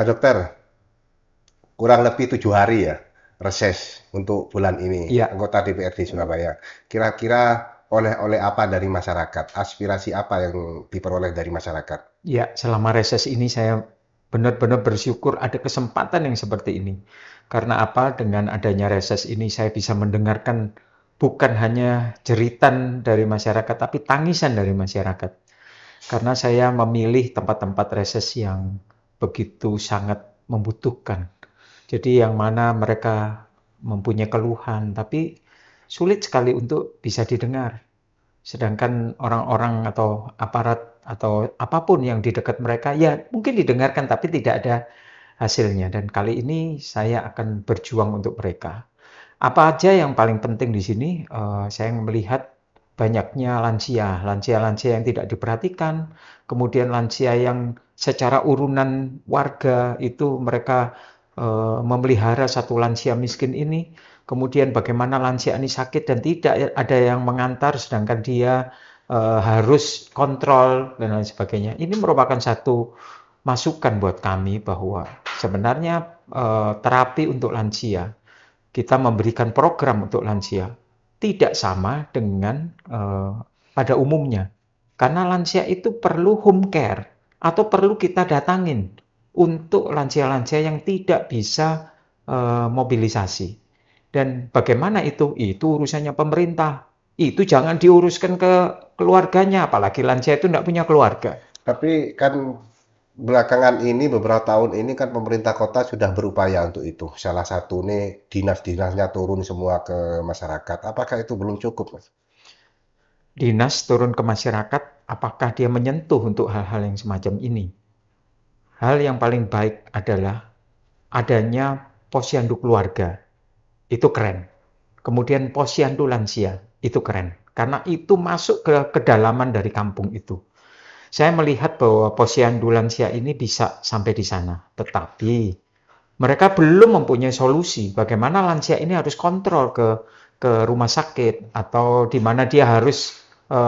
Dokter, kurang lebih 7 hari ya reses untuk bulan ini, Iya, anggota DPRD Surabaya. Kira-kira oleh-oleh apa dari masyarakat? Aspirasi apa yang diperoleh dari masyarakat? iya, selama reses ini saya benar-benar bersyukur ada kesempatan yang seperti ini. Karena apa? Dengan adanya reses ini saya bisa mendengarkan bukan hanya jeritan dari masyarakat, tapi tangisan dari masyarakat. Karena saya memilih tempat-tempat reses yang begitu sangat membutuhkan. Jadi yang mana mereka mempunyai keluhan, tapi sulit sekali untuk bisa didengar. Sedangkan orang-orang atau aparat atau apapun yang di dekat mereka, ya mungkin didengarkan tapi tidak ada hasilnya. Dan kali ini saya akan berjuang untuk mereka. Apa aja yang paling penting di sini? Saya melihat banyaknya lansia, lansia-lansia yang tidak diperhatikan, kemudian lansia yang secara urunan warga itu mereka memelihara satu lansia miskin ini, kemudian bagaimana lansia ini sakit dan tidak ada yang mengantar, sedangkan dia harus kontrol dan lain sebagainya. Ini merupakan satu masukan buat kami bahwa sebenarnya terapi untuk lansia, kita memberikan program untuk lansia tidak sama dengan pada umumnya. Karena lansia itu perlu home care atau perlu kita datangin untuk lansia-lansia yang tidak bisa mobilisasi. Dan bagaimana itu? Itu urusannya pemerintah. Itu jangan diuruskan ke keluarganya, apalagi lansia itu tidak punya keluarga. Tapi kan belakangan ini, beberapa tahun ini kan pemerintah kota sudah berupaya untuk itu. Salah satu nih dinas-dinasnya turun semua ke masyarakat. Apakah itu belum cukup, Mas? Dinas turun ke masyarakat, apakah dia menyentuh untuk hal-hal yang semacam ini? Hal yang paling baik adalah adanya posyandu keluarga. Itu keren. Kemudian posyandu lansia. Itu keren. Karena itu masuk ke kedalaman dari kampung itu. Saya melihat bahwa posyandu lansia ini bisa sampai di sana. Tetapi mereka belum mempunyai solusi bagaimana lansia ini harus kontrol ke rumah sakit atau di mana dia harus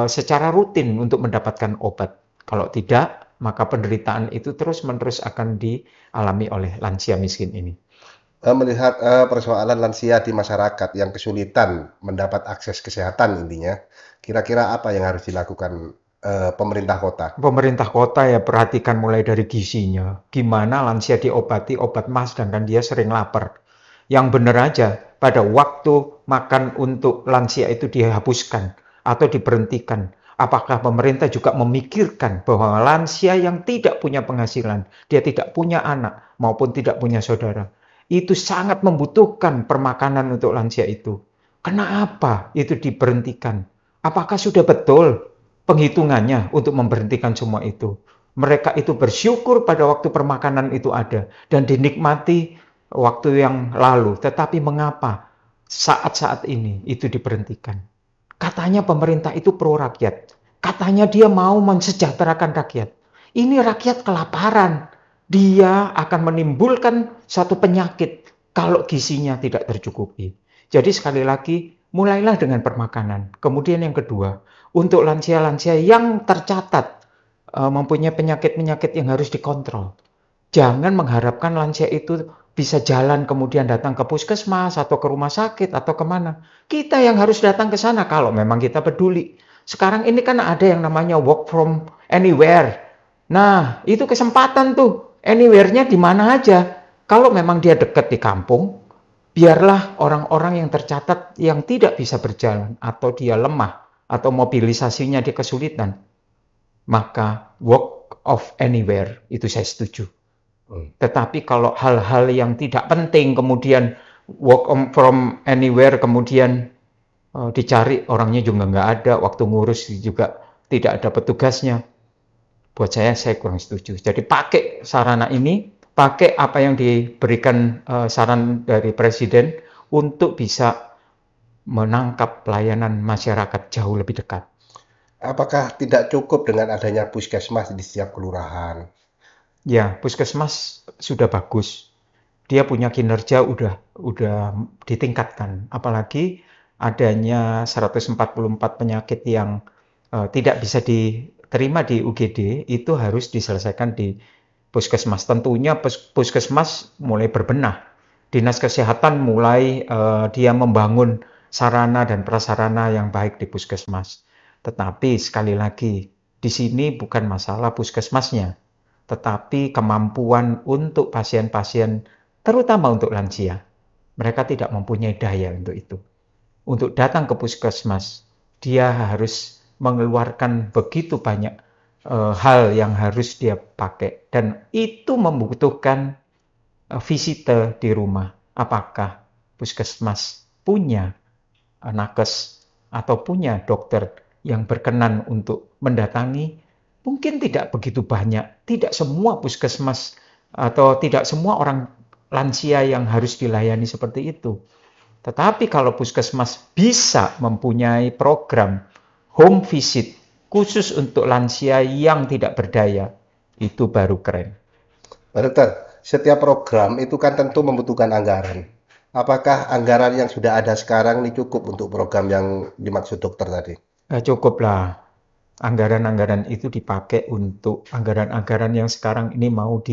secara rutin untuk mendapatkan obat. Kalau tidak, maka penderitaan itu terus-menerus akan dialami oleh lansia miskin ini. Melihat persoalan lansia di masyarakat yang kesulitan mendapat akses kesehatan intinya, kira-kira apa yang harus dilakukan pemerintah kota? Pemerintah kota ya perhatikan mulai dari gizinya. Gimana lansia diobati obat mas sedangkan dia sering lapar. Yang benar aja, pada waktu makan untuk lansia itu dihapuskan atau diberhentikan. Apakah pemerintah juga memikirkan bahwa lansia yang tidak punya penghasilan, dia tidak punya anak maupun tidak punya saudara, itu sangat membutuhkan permakanan untuk lansia itu. Kenapa itu diberhentikan? Apakah sudah betul penghitungannya untuk memberhentikan semua itu? Mereka itu bersyukur pada waktu permakanan itu ada dan dinikmati waktu yang lalu. Tetapi mengapa saat-saat ini itu diberhentikan? Katanya pemerintah itu pro rakyat. Katanya dia mau mensejahterakan rakyat. Ini rakyat kelaparan. Dia akan menimbulkan satu penyakit kalau gizinya tidak tercukupi. Jadi sekali lagi, mulailah dengan permakanan. Kemudian yang kedua, untuk lansia-lansia yang tercatat mempunyai penyakit-penyakit yang harus dikontrol. Jangan mengharapkan lansia itu bisa jalan kemudian datang ke puskesmas atau ke rumah sakit atau kemana. Kita yang harus datang ke sana kalau memang kita peduli. Sekarang ini kan ada yang namanya work from anywhere. Nah, itu kesempatan tuh. Anywhere-nya di mana aja. Kalau memang dia dekat di kampung, biarlah orang-orang yang tercatat yang tidak bisa berjalan atau dia lemah atau mobilisasinya dia kesulitan, maka work of anywhere itu saya setuju. Hmm. Tetapi kalau hal-hal yang tidak penting kemudian work from anywhere kemudian dicari orangnya juga nggak ada, waktu ngurus juga tidak ada petugasnya. Buat saya kurang setuju. Jadi pakai sarana ini, pakai apa yang diberikan saran dari Presiden untuk bisa menangkap pelayanan masyarakat jauh lebih dekat. Apakah tidak cukup dengan adanya puskesmas di setiap kelurahan? Ya, puskesmas sudah bagus. Dia punya kinerja udah ditingkatkan. Apalagi adanya 144 penyakit yang tidak bisa diterima di UGD itu harus diselesaikan di puskesmas. Tentunya puskesmas mulai berbenah. Dinas Kesehatan mulai dia membangun sarana dan prasarana yang baik di puskesmas. Tetapi sekali lagi, di sini bukan masalah puskesmasnya, tetapi kemampuan untuk pasien-pasien, terutama untuk lansia. Mereka tidak mempunyai daya untuk itu. Untuk datang ke puskesmas, dia harus mengeluarkan begitu banyak hal yang harus dia pakai. Dan itu membutuhkan visite di rumah. Apakah puskesmas punya nakes atau punya dokter yang berkenan untuk mendatangi? Mungkin tidak begitu banyak. Tidak semua puskesmas atau tidak semua orang lansia yang harus dilayani seperti itu. Tetapi kalau puskesmas bisa mempunyai program home visit khusus untuk lansia yang tidak berdaya, itu baru keren. Pak Dokter, setiap program itu kan tentu membutuhkan anggaran. Apakah anggaran yang sudah ada sekarang ini cukup untuk program yang dimaksud dokter tadi? Cukuplah. Anggaran-anggaran itu dipakai untuk anggaran-anggaran yang sekarang ini mau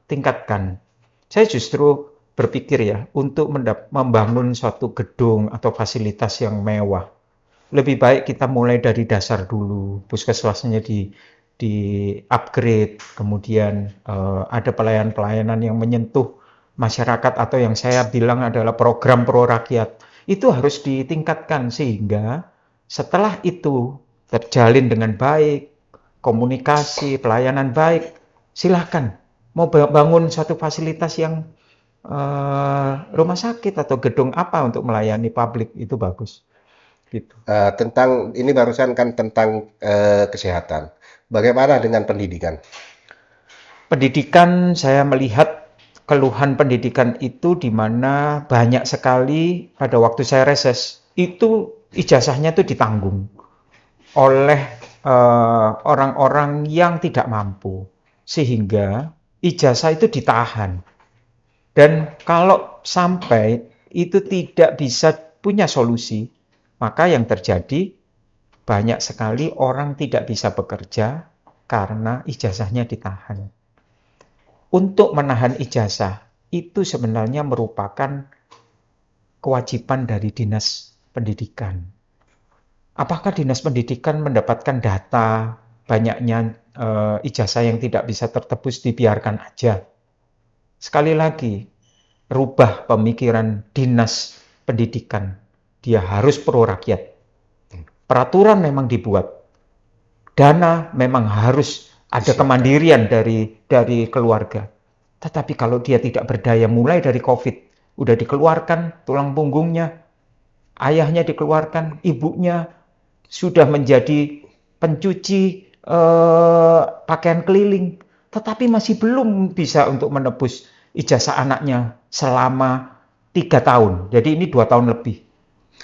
tingkatkan. Saya justru berpikir ya, untuk membangun suatu gedung atau fasilitas yang mewah, lebih baik kita mulai dari dasar dulu. Puskesmasnya di upgrade, kemudian ada pelayanan-pelayanan yang menyentuh masyarakat atau yang saya bilang adalah program pro rakyat. Itu harus ditingkatkan sehingga setelah itu terjalin dengan baik, komunikasi, pelayanan baik, silahkan mau bangun suatu fasilitas yang rumah sakit atau gedung apa untuk melayani publik, itu bagus. Gitu. Tentang ini barusan kan tentang kesehatan. Bagaimana dengan pendidikan? Pendidikan, saya melihat keluhan pendidikan itu di mana banyak sekali pada waktu saya reses, itu ijazahnya itu ditanggung oleh orang-orang yang tidak mampu. Sehingga ijazah itu ditahan. Dan kalau sampai itu tidak bisa punya solusi, maka yang terjadi banyak sekali orang tidak bisa bekerja karena ijazahnya ditahan. Untuk menahan ijazah, itu sebenarnya merupakan kewajiban dari Dinas Pendidikan. Apakah Dinas Pendidikan mendapatkan data banyaknya ijazah yang tidak bisa tertebus dibiarkan aja? Sekali lagi, rubah pemikiran Dinas Pendidikan. Dia harus pro rakyat. Peraturan memang dibuat. Dana memang harus ada kemandirian dari keluarga. Tetapi kalau dia tidak berdaya mulai dari COVID, udah dikeluarkan tulang punggungnya, ayahnya dikeluarkan, ibunya sudah menjadi pencuci pakaian keliling, tetapi masih belum bisa untuk menebus ijazah anaknya selama 3 tahun. Jadi ini 2 tahun lebih.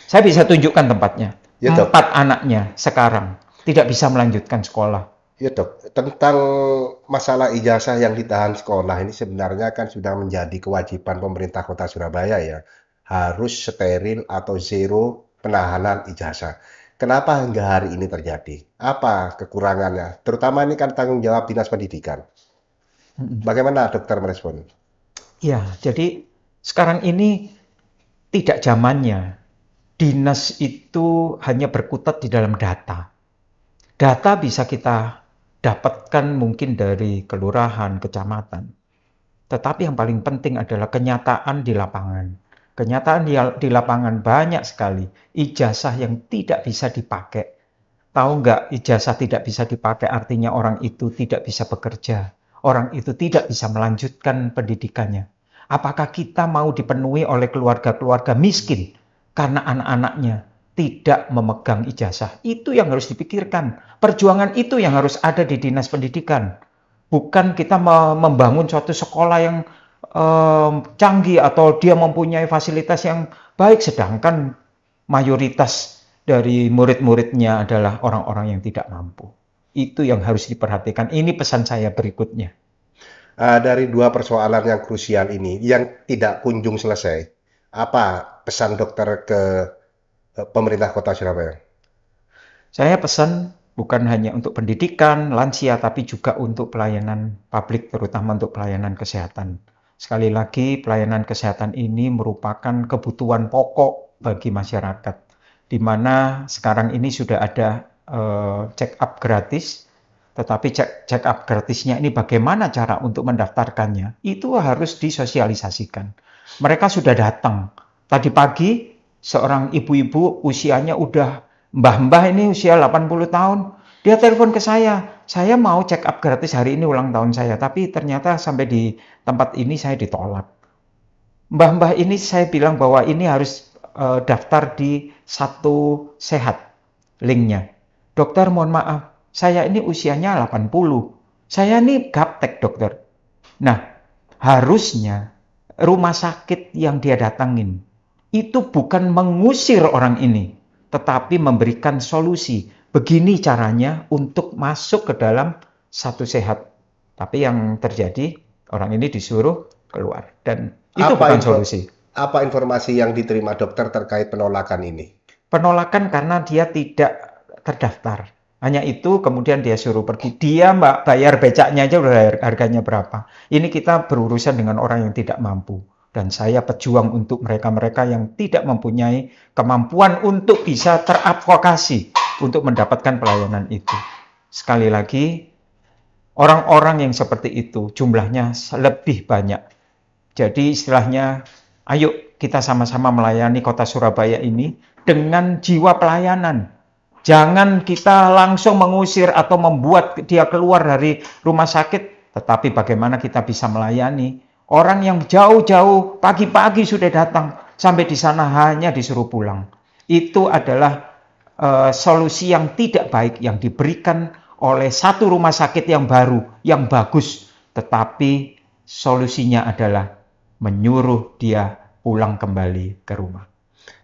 Saya bisa tunjukkan tempatnya. Ya, 4 anaknya sekarang tidak bisa melanjutkan sekolah. Ya dok, tentang masalah ijazah yang ditahan sekolah ini sebenarnya kan sudah menjadi kewajiban pemerintah Kota Surabaya ya. Harus steril atau zero penahanan ijazah. Kenapa hingga hari ini terjadi? Apa kekurangannya? Terutama ini kan tanggung jawab Dinas Pendidikan. Bagaimana dokter merespon? Ya, jadi sekarang ini tidak zamannya. Dinas itu hanya berkutat di dalam data. Data bisa kita dapatkan mungkin dari kelurahan, kecamatan. Tetapi yang paling penting adalah kenyataan di lapangan. Kenyataan di lapangan banyak sekali ijazah yang tidak bisa dipakai. Tahu nggak, ijazah tidak bisa dipakai artinya orang itu tidak bisa bekerja. Orang itu tidak bisa melanjutkan pendidikannya. Apakah kita mau dipenuhi oleh keluarga-keluarga miskin karena anak-anaknya tidak memegang ijazah? Itu yang harus dipikirkan. Perjuangan itu yang harus ada di Dinas Pendidikan. Bukan kita membangun suatu sekolah yang canggih atau dia mempunyai fasilitas yang baik, sedangkan mayoritas dari murid-muridnya adalah orang-orang yang tidak mampu. Itu yang harus diperhatikan. Ini pesan saya berikutnya. Dari dua persoalan yang krusial ini, yang tidak kunjung selesai, apa pesan dokter ke pemerintah Kota Surabaya? Saya pesan Bukan hanya untuk pendidikan, lansia, tapi juga untuk pelayanan publik, terutama untuk pelayanan kesehatan. Sekali lagi, pelayanan kesehatan ini merupakan kebutuhan pokok bagi masyarakat, di mana sekarang ini sudah ada check up gratis, tetapi check up gratisnya ini bagaimana cara untuk mendaftarkannya, itu harus disosialisasikan. Mereka sudah datang. Tadi pagi, seorang ibu-ibu usianya udah mbah-mbah ini usia 80 tahun, dia telepon ke saya mau check up gratis hari ini ulang tahun saya, tapi ternyata sampai di tempat ini saya ditolak. Mbah-mbah ini saya bilang bahwa ini harus daftar di Satu Sehat, linknya. Dokter mohon maaf, saya ini usianya 80, saya ini gaptek dokter. Nah, harusnya rumah sakit yang dia datangin itu bukan mengusir orang ini, tetapi memberikan solusi. Begini caranya untuk masuk ke dalam Satu Sehat. Tapi yang terjadi, orang ini disuruh keluar. Dan itu bukan solusi. Apa informasi yang diterima dokter terkait penolakan ini? Penolakan karena dia tidak terdaftar. Hanya itu, kemudian dia suruh pergi. Dia mbak bayar becaknya aja udah harganya berapa. Ini kita berurusan dengan orang yang tidak mampu. Dan saya pejuang untuk mereka-mereka yang tidak mempunyai kemampuan untuk bisa teradvokasi untuk mendapatkan pelayanan itu. Sekali lagi, orang-orang yang seperti itu jumlahnya lebih banyak. Jadi istilahnya, ayo kita sama-sama melayani kota Surabaya ini dengan jiwa pelayanan. Jangan kita langsung mengusir atau membuat dia keluar dari rumah sakit, tetapi bagaimana kita bisa melayani orang yang jauh-jauh pagi-pagi sudah datang, sampai di sana hanya disuruh pulang. Itu adalah solusi yang tidak baik yang diberikan oleh satu rumah sakit yang baru, yang bagus. Tetapi solusinya adalah menyuruh dia pulang kembali ke rumah.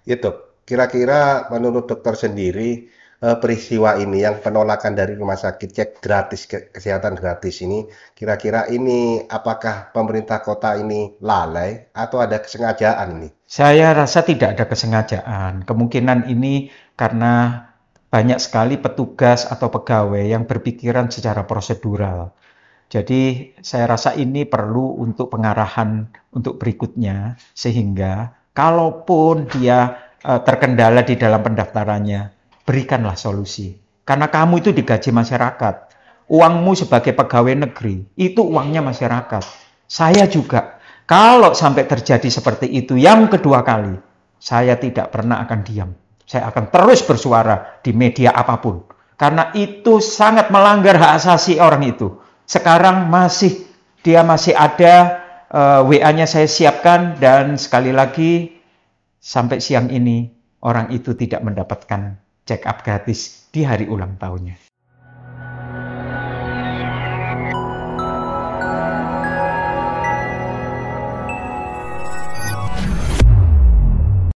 Itu, kira-kira menurut dokter sendiri, peristiwa ini yang penolakan dari rumah sakit cek gratis kesehatan gratis ini, kira-kira ini apakah pemerintah kota ini lalai atau ada kesengajaan ini? Saya rasa tidak ada kesengajaan. Kemungkinan ini karena banyak sekali petugas atau pegawai yang berpikiran secara prosedural. Jadi saya rasa ini perlu untuk pengarahan untuk berikutnya, sehingga kalaupun dia terkendala di dalam pendaftarannya, berikanlah solusi. Karena kamu itu digaji masyarakat. Uangmu sebagai pegawai negeri, itu uangnya masyarakat. Saya juga. Kalau sampai terjadi seperti itu yang kedua kali, saya tidak pernah akan diam. Saya akan terus bersuara di media apapun. Karena itu sangat melanggar hak asasi orang itu. Sekarang dia masih ada, WA-nya saya siapkan, dan sekali lagi sampai siang ini orang itu tidak mendapatkan check up gratis di hari ulang tahunnya.